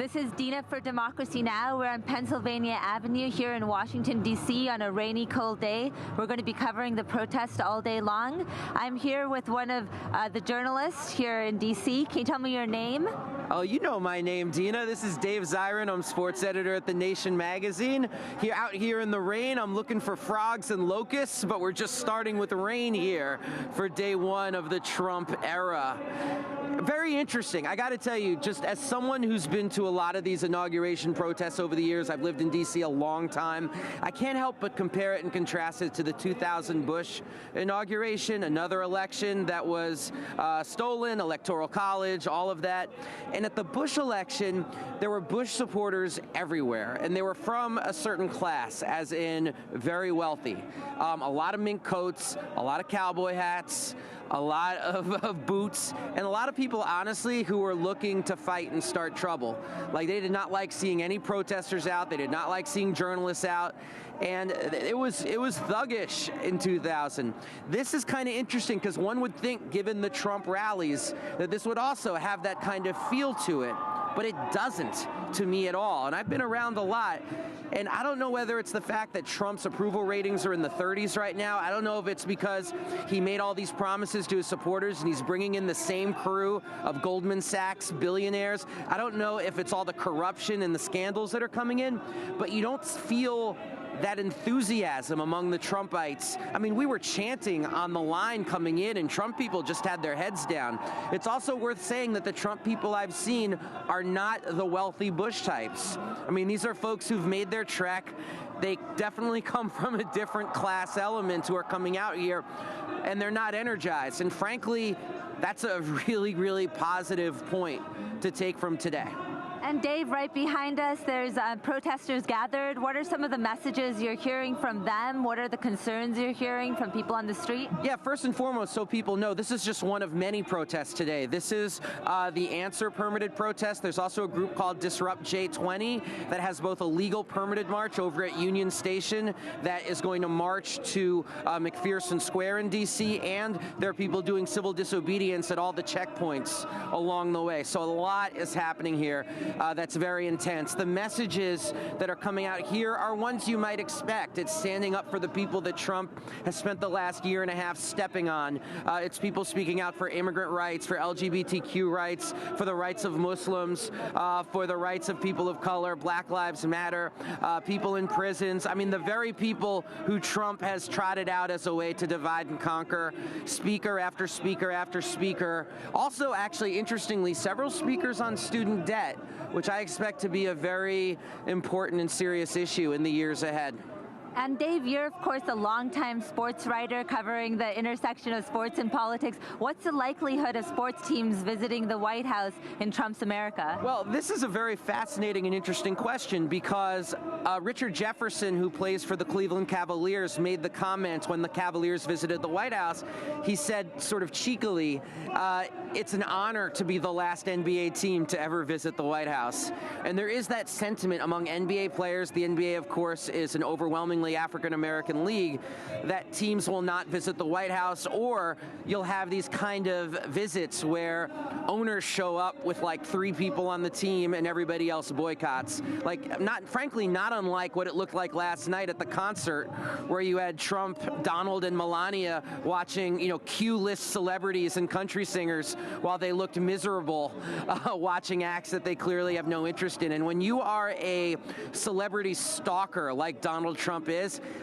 This is Dina for Democracy Now! We're on Pennsylvania Avenue here in Washington, D.C. on a rainy, cold day. We're going to be covering the protest all day long. I'm here with one of the journalists here in D.C. Can you tell me your name? Oh, you know my name, Dina. This is Dave Zirin. I'm sports editor at The Nation magazine. Out here in the rain, I'm looking for frogs and locusts, but we're just starting with rain here for day one of the Trump era. Very interesting. I got to tell you, just as someone who's been to a lot of these inauguration protests over the years, I've lived in D.C. a long time, I can't help but compare it and contrast it to the 2000 Bush inauguration, another election that was stolen, electoral college, all of that. And at the Bush election, there were Bush supporters everywhere, and they were from a certain class, as in very wealthy. A lot of mink coats, a lot of cowboy hats, a lot of boots, and a lot of people, honestly, who were looking to fight and start trouble. Like, they did not like seeing any protesters out. They did not like seeing journalists out. And it was thuggish in 2000. This is kind of interesting because one would think, given the Trump rallies, that this would also have that kind of feel to it. But it doesn't to me at all. And I've been around a lot, and I don't know whether it's the fact that Trump's approval ratings are in the 30s right now. I don't know if it's because he made all these promises to his supporters and he's bringing in the same crew of Goldman Sachs billionaires. I don't know if it's all the corruption and the scandals that are coming in, but you don't feel that enthusiasm among the Trumpites. I mean, we were chanting on the line coming in, and Trump people just had their heads down. It's also worth saying that the Trump people I've seen are not the wealthy Bush types. I mean, these are folks who've made their trek. They definitely come from a different class element who are coming out here, and they're not energized. And frankly, that's a really, really positive point to take from today. And Dave, right behind us, there's protesters gathered. What are some of the messages you're hearing from them? What are the concerns you're hearing from people on the street? Yeah, first and foremost, so people know, this is just one of many protests today. This is the Answer permitted protest. There's also a group called Disrupt J20 that has both a legal permitted march over at Union Station that is going to march to McPherson Square in D.C., and there are people doing civil disobedience at all the checkpoints along the way. So a lot is happening here. That's very intense. The messages that are coming out here are ones you might expect. It's standing up for the people that Trump has spent the last year and a half stepping on. It's people speaking out for immigrant rights, for LGBTQ rights, for the rights of Muslims, for the rights of people of color, Black Lives Matter, people in prisons. I mean, the very people who Trump has trotted out as a way to divide and conquer, speaker after speaker after speaker. Also, actually, interestingly, several speakers on student debt, which I expect to be a very important and serious issue in the years ahead. And Dave, you're, of course, a longtime sports writer covering the intersection of sports and politics. What's the likelihood of sports teams visiting the White House in Trump's America? Well, this is a very fascinating and interesting question because Richard Jefferson, who plays for the Cleveland Cavaliers, made the comment when the Cavaliers visited the White House. He said, sort of cheekily, it's an honor to be the last NBA team to ever visit the White House. And there is that sentiment among NBA players. The NBA, of course, is an overwhelmingly African-American league, that teams will not visit the White House, or you'll have these kind of visits where owners show up with like 3 people on the team and everybody else boycotts. Like, frankly, not unlike what it looked like last night at the concert where you had Trump, Donald, and Melania watching, Q-list celebrities and country singers while they looked miserable watching acts that they clearly have no interest in. And when you are a celebrity stalker like Donald Trump is,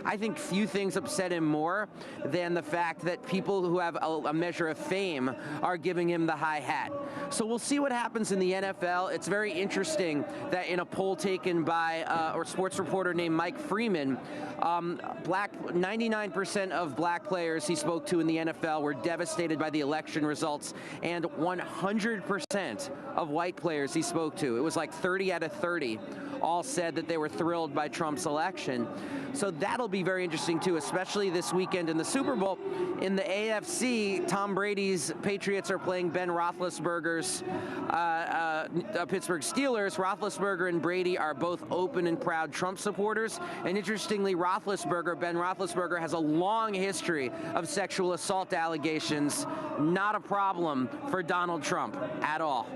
I think few things upset him more than the fact that people who have a measure of fame are giving him the high hat. So we'll see what happens in the NFL. It's very interesting that in a poll taken by a sports reporter named Mike Freeman, 99% of black players he spoke to in the NFL were devastated by the election results, and 100% of white players he spoke to, it was like 30 out of 30, all said that they were thrilled by Trump's election. So that'll be very interesting, too, especially this weekend in the Super Bowl. In the AFC, Tom Brady's Patriots are playing Ben Roethlisberger's Pittsburgh Steelers. Roethlisberger and Brady are both open and proud Trump supporters. And interestingly, Ben Roethlisberger, has a long history of sexual assault allegations. Not a problem for Donald Trump at all.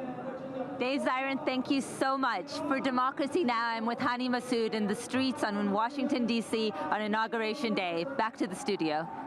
Dave Zirin, thank you so much. For Democracy Now!, I'm with Hani Massoud in the streets in Washington, D.C. on Inauguration Day. Back to the studio.